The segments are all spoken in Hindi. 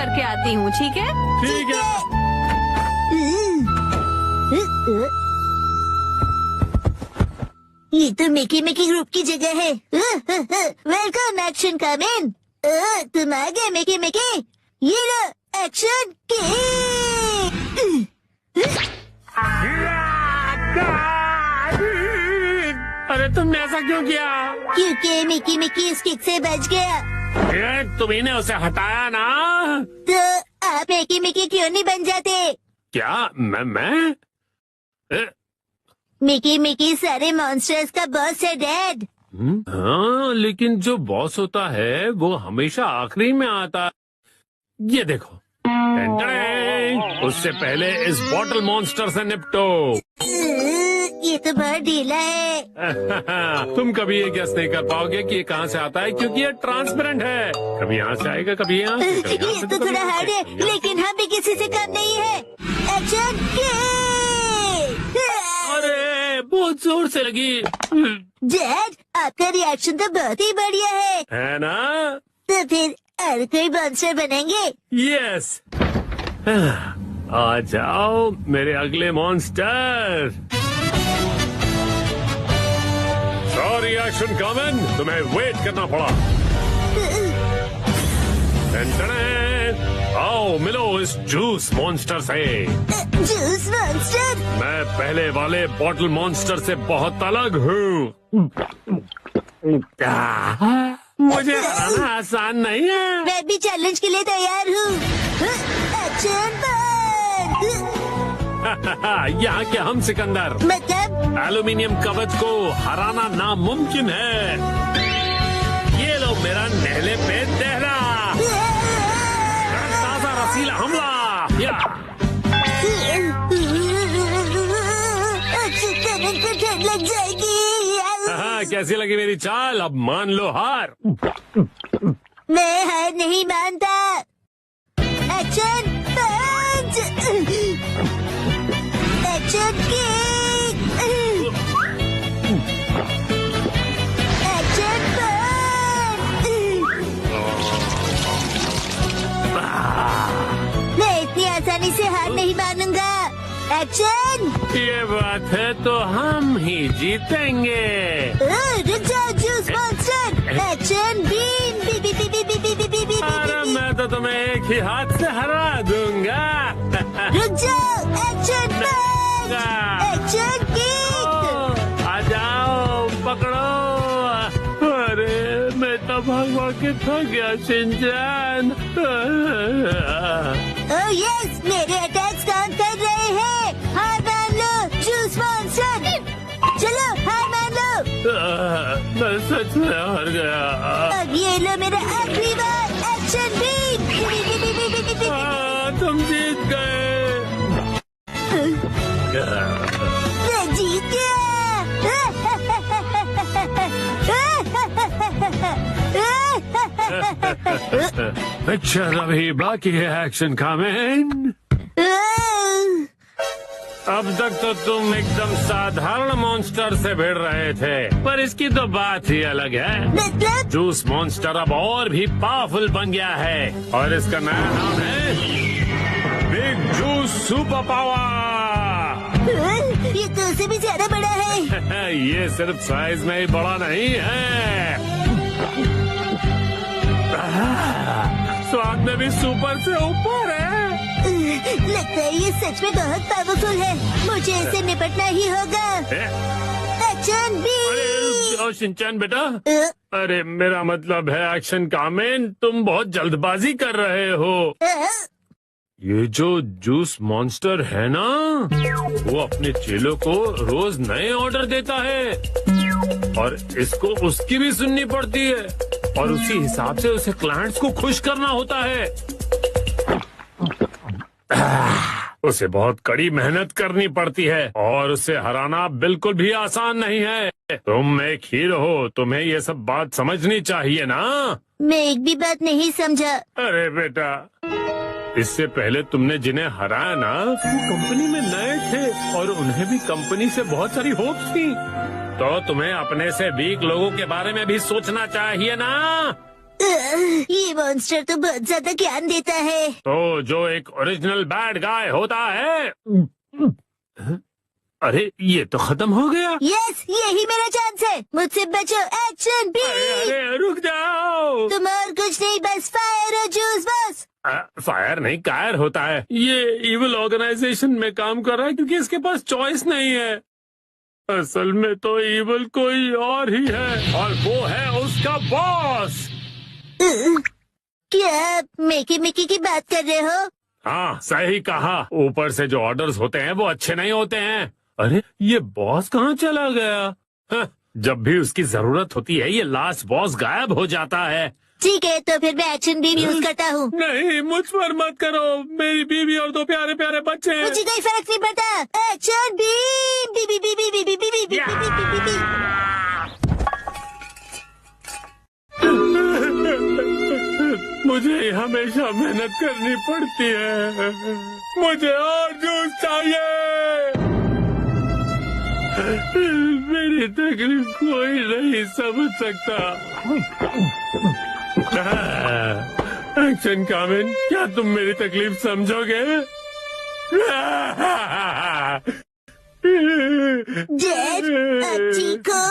करके आती हूँ, ठीक है? ठीक है। ये तो मिकी मिकी ग्रुप की जगह है। वेलकम एक्शन कम इन। तुम आ गए मिकी मिकी। ये लो एक्शन किक। अरे तुमने ऐसा क्यों किया? क्योंकि मिकी मिकी इस किक से बच गया। तुम्ही ने उसे हटाया ना? तो आप मिकी मिकी क्यों नहीं बन जाते? क्या मैं? मिकी मिकी सारे मॉन्स्टर्स का बॉस है डैड। हाँ, लेकिन जो बॉस होता है वो हमेशा आखिरी में आता है। ये देखो, उससे पहले इस बॉटल मॉन्स्टर से निपटो। ये तो बहुत ढीला है। तुम कभी ये गेस नहीं कर पाओगे कि ये कहाँ से आता है, क्योंकि ये ट्रांसपेरेंट है। कभी यहाँ से आएगा, कभी यहाँ से, कभी यहाँ ये से, तो कभी थोड़ा यहाँ हार्ड से, है, कभी यहाँ से। लेकिन हम भी किसी से कम नहीं है। Action kick. अरे बहुत जोर से लगी। डैड आपका रिएक्शन तो बहुत ही बढ़िया है ना? तो फिर और कोई मॉन्स्टर बनेंगे? यस। आ जाओ मेरे अगले मॉन्स्टर। सॉरी एक्शन कॉमन, तुम्हें वेट करना पड़ा। आओ मिलो इस जूस मॉन्स्टर से। Juice monster? मैं पहले वाले बॉटल मॉन्स्टर से बहुत अलग हूँ। मुझे हराना आसान नहीं है। मैं भी चैलेंज के लिए तैयार हूँ। एक्शन यहाँ के हम सिकंदर मतलब एल्यूमिनियम कवच को हराना नामुमकिन है। ये लो मेरा नहले पे दहरा ताजा रसीला हमला। या पे ठंड लग जाएगी। कैसी लगी मेरी चाल? अब मान लो हार। मैं हार नहीं मानता। Action punch. Action kick. Action punch. मैं इतनी आसानी से हार नहीं मानूंगा। एक्शन। ये बात है तो हम ही जीतेंगे। रुक जाओ juice monster. Action beam. B B B B B B B B B. अरे मैं तो तुम्हें एक ही हाथ से हरा दूंगा। रुक जाओ। Action punch. Action kick. आ जाओ पकड़ो। अरे मैं तो भाग के थक गया शिनचैन। ओह यस, मेरे अटैक्स काउंट कर रहे हैं। हार मान लो जूस मॉन्स्टर। चलो हार मान लो। मैं सच में हार गया। अब ये लो मेरा आखिरी बार। Action beam. तुम जीत गए। मैं जीत गया। अच्छा अभी बाकी है एक्शन कमेंट। अब तक तो तुम एकदम साधारण मॉन्स्टर से भिड़ रहे थे, पर इसकी तो बात ही अलग है। मतलब जूस मॉन्स्टर अब और भी पावरफुल बन गया है और इसका नया नाम है बिग जूस सुपर पावर। ये तो उससे भी ज्यादा बड़ा है। ये सिर्फ साइज में ही बड़ा नहीं है, स्वाद में भी सुपर से ऊपर है। लगता है ये सच में बहुत पावरफुल है। मुझे इससे निपटना ही होगा। Action B. अरे शिनचैन बेटा, अरे मेरा मतलब है एक्शन कामेन, तुम बहुत जल्दबाजी कर रहे हो। ये जो जूस मॉन्स्टर है ना, वो अपने चेलों को रोज नए ऑर्डर देता है और इसको उसकी भी सुननी पड़ती है और उसी हिसाब से उसे क्लाइंट्स को खुश करना होता है। उसे बहुत कड़ी मेहनत करनी पड़ती है और उसे हराना बिल्कुल भी आसान नहीं है। तुम एक हीरो हो, तुम्हें ये सब बात समझनी चाहिए ना। मैं एक भी बात नहीं समझा। अरे बेटा, इससे पहले तुमने जिन्हें हराया ना, वो कंपनी में नए थे और उन्हें भी कंपनी से बहुत सारी होप्स थी। तो तुम्हें अपने से वीक लोगों के बारे में भी सोचना चाहिए ना। ये मॉन्स्टर तो बहुत ज्यादा ज्ञान देता है। तो जो एक ओरिजिनल बैड गाय होता है। अरे ये तो खत्म हो गया। यस, यही मेरा चांस है। मुझसे बचो, एक्शन बी। अरे रुक जाओ। तुम और कुछ नहीं, बस फायर और जूस बस। फायर नहीं, कायर होता है। ये इविल ऑर्गेनाइजेशन में काम कर रहा है क्योंकि इसके पास चॉइस नहीं है। असल में तो इविल कोई और ही है और वो है उसका बॉस। क्या आप मिकी मिकी की बात कर रहे हो? हाँ सही कहा। ऊपर से जो ऑर्डर्स होते हैं वो अच्छे नहीं होते हैं। अरे ये बॉस कहाँ चला गया? जब भी उसकी जरूरत होती है ये लास्ट बॉस गायब हो जाता है। ठीक है, तो फिर मैं एक्शन बीम यूज करता हूँ। नहीं मुझ पर मत करो, मेरी बीवी और दो प्यारे प्यारे बच्चे हैं। मुझे कोई फर्क नहीं पड़ता। Action beam, B B B B B B B B B B B B. मुझे हमेशा मेहनत करनी पड़ती है। मुझे और जूस चाहिए। मेरी तकलीफ कोई नहीं समझ सकता। एक्शन कामिन, क्या तुम मेरी तकलीफ समझोगे? डैड, आप ठीक हो?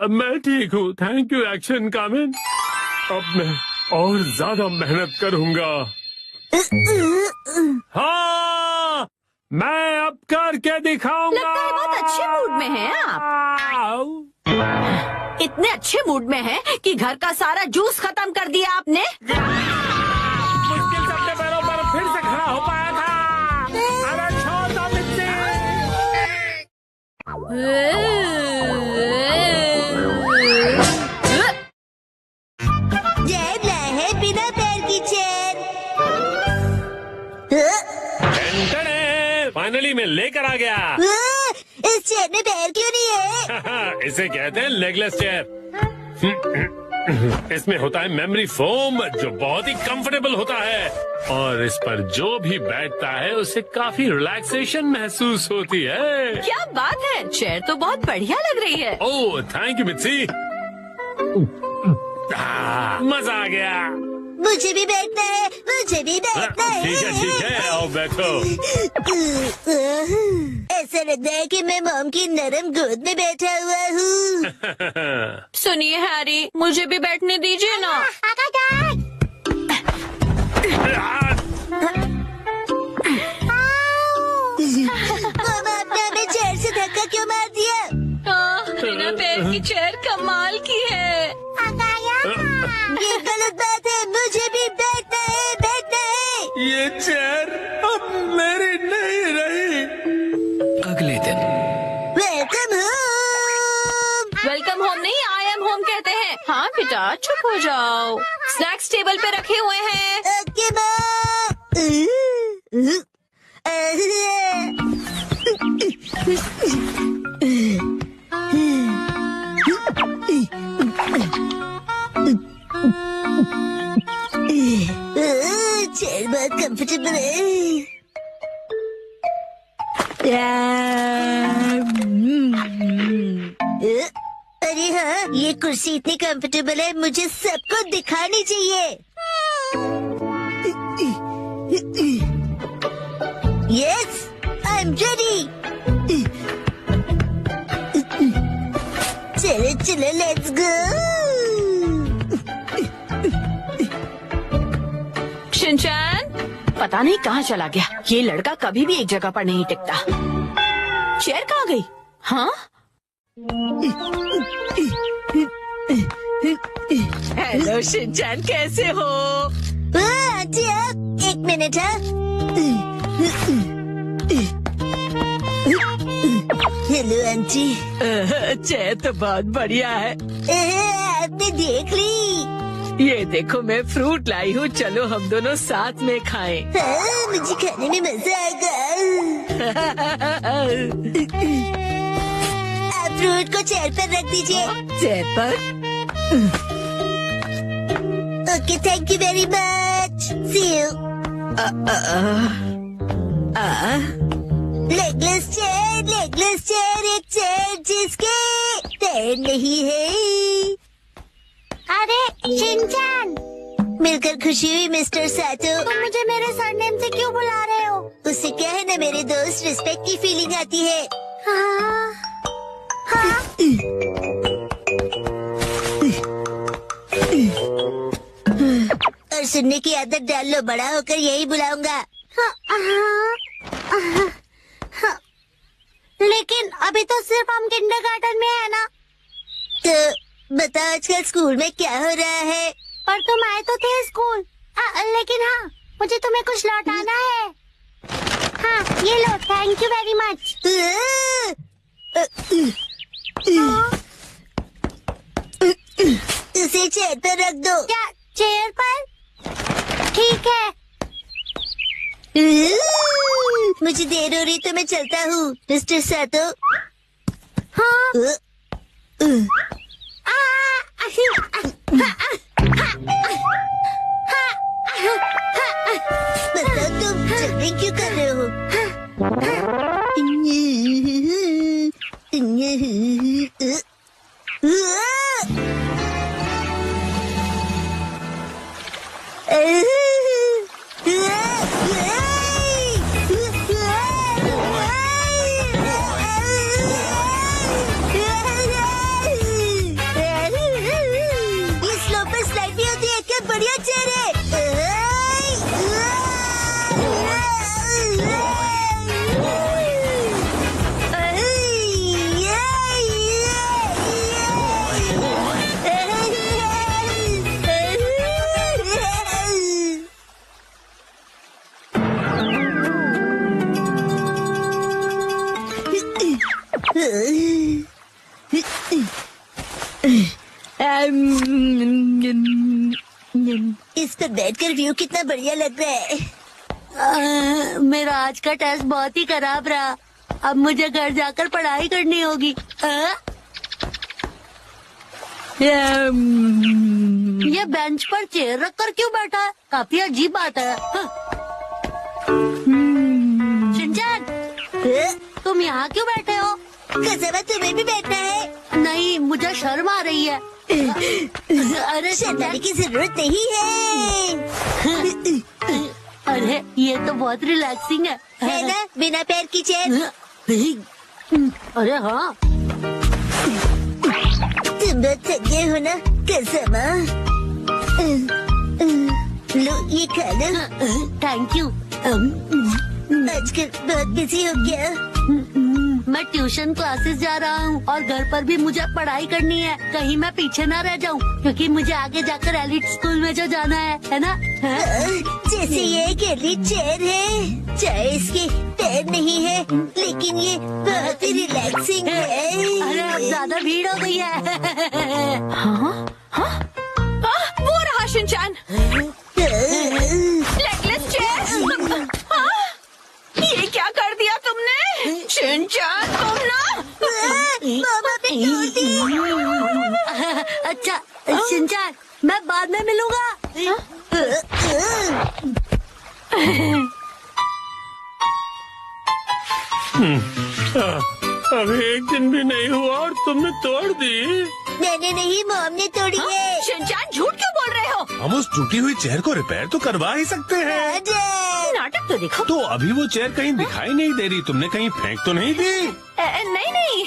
मैं ठीक हूँ, थैंक यू एक्शन कामिन। अब मैं और ज्यादा मेहनत करूँगा। हाँ, मैं अब करके दिखाऊंगा। लगता है बहुत अच्छे मूड में हैं आप। इतने अच्छे मूड में हैं कि घर का सारा जूस खत्म कर दिया आपने। मुश्किल से अपने पैरों पर फिर से खड़ा हो पाया था। अरे छोड़ दो मिट्टी। डैड लाए है बिना पैर की चेयर। फाइनली मैं लेकर आ गया। इस चेयर में पैर क्यों नहीं है? इसे कहते हैं लेगलेस चेयर। इसमें होता है मेमोरी फोम जो बहुत ही कंफर्टेबल होता है और इस पर जो भी बैठता है उसे काफी रिलैक्सेशन महसूस होती है। क्या बात है, चेयर तो बहुत बढ़िया लग रही है। Oh thank you Mitsy. मजा आ गया। मुझे भी बैठना है, मुझे भी बैठना है। ठीक है आओ बैठो। ऐसा लगता है कि मैं मॉम की नरम गोद में बैठा हुआ हूँ। सुनिए हैरी, मुझे भी बैठने दीजिए ना। मॉम, आपने हमें चेयर से धक्का क्यों मार दिया? बिना पैर की चेयर कमाल की है। ये गलत बात है, मुझे भी बैठना है, बैठना है। ये चेयर अब मेरी नहीं रही। अगले दिन वेलकम होम। वेलकम होम नहीं, आई एम होम कहते हैं। हाँ बेटा चुप हो जाओ, स्नैक्स टेबल पे रखे हुए हैं। Okay mom. चेयर बहुत कंफर्टेबल है। अरे हाँ, ये कुर्सी इतनी कंफर्टेबल है, मुझे सबको दिखानी चाहिए। Yes, I am ready. चलो चलो लेट्स गो। शिनचैन पता नहीं कहाँ चला गया। ये लड़का कभी भी एक जगह पर नहीं टिकता। चेयर कहाँ गई? हाँ हेलो शिनचैन, कैसे हो? आंटी आप एक मिनट। Hello aunty. चेयर तो बहुत बढ़िया है। आपने देख ली? ये देखो मैं फ्रूट लाई हूँ, चलो हम दोनों साथ में खाएं। हाँ, मुझे खाने में मजा आएगा। आप फ्रूट को चेयर पर रख दीजिए। चेयर पर? Okay, thank you very much. See you. Legless chair, एक चेयर जिसके पैर नहीं है। अरे शिनचैन, मिलकर खुशी हुई मिस्टर सातो। तुम मुझे मेरे सरनेम से क्यों बुला रहे हो? उससे क्या है ना मेरे दोस्त, रिस्पेक्ट की फीलिंग आती है। हाँ, हाँ। और सुनने की आदत डाल लो, बड़ा होकर यही बुलाऊंगा। लेकिन अभी तो सिर्फ हम किंडरगार्टन में है ना। तो बताओ आजकल स्कूल में क्या हो रहा है? पर तुम आए तो थे स्कूल। लेकिन हाँ, मुझे तुम्हें कुछ लौटाना है। हाँ, ये लो, थैंक यू वेरी मच। उसे चेयर पर रख दो। क्या चेयर पर? ठीक है। मुझे देर हो रही तो मैं चलता हूँ मिस्टर सातो। हाँ। बताओ तुम जल्दी क्यों कर रहे हो? इस स्लोप पर स्लाइड भी होती है, क्या बढ़िया चेयर है। इस पर बैठकर व्यू कितना बढ़िया लग रहा है। मेरा आज का टेस्ट बहुत ही खराब रहा। अब मुझे घर जाकर पढ़ाई करनी होगी। ये बेंच पर चेयर रखकर क्यों बैठा है? काफी अजीब बात है। शिनचैन, तुम यहाँ क्यों बैठे हो? कसम तुम्हें भी बैठना है? नहीं, मुझे शर्म आ रही है। अरे शर्माने की जरूरत नहीं है। अरे ये तो बहुत रिलैक्सिंग है ना, बिना पैर की चेयर। अरे हाँ, तुम बहुत थके हो ना कसम। लो ये खा लो। Thank you. आजकल बहुत बिजी हो गया। मैं ट्यूशन क्लासेस जा रहा हूँ और घर पर भी मुझे पढ़ाई करनी है। कहीं मैं पीछे ना रह जाऊँ, क्योंकि मुझे आगे जाकर एलिट स्कूल में जो जाना है ना। जैसे ये एक एलिट चेयर है, चाहे इसके पैर नहीं है, लेकिन ये बहुत ही रिलैक्सिंग है। अरे अब ज्यादा भीड़ हो गई है। हाँ? हाँ? वो रहा शिनचैन, लेगलेस चेयर। ये क्या कर दिया तुमने शिनचैन? तुम ना मामा पे तोड़ दी। अच्छा शिनचैन, मैं बाद में मिलूंगा। अभी एक दिन भी नहीं हुआ और तुमने तोड़ दी। मैंने नहीं, मॉम ने तोड़ी है। शिनचैन झूठ क्यों बोल रहे हो? हम उस टूटी हुई चेयर को रिपेयर तो करवा ही सकते हैं। नाटक तो दिखो। तो अभी वो चेयर कहीं दिखाई नहीं दे रही, तुमने कहीं फेंक तो नहीं दी? नहीं नहीं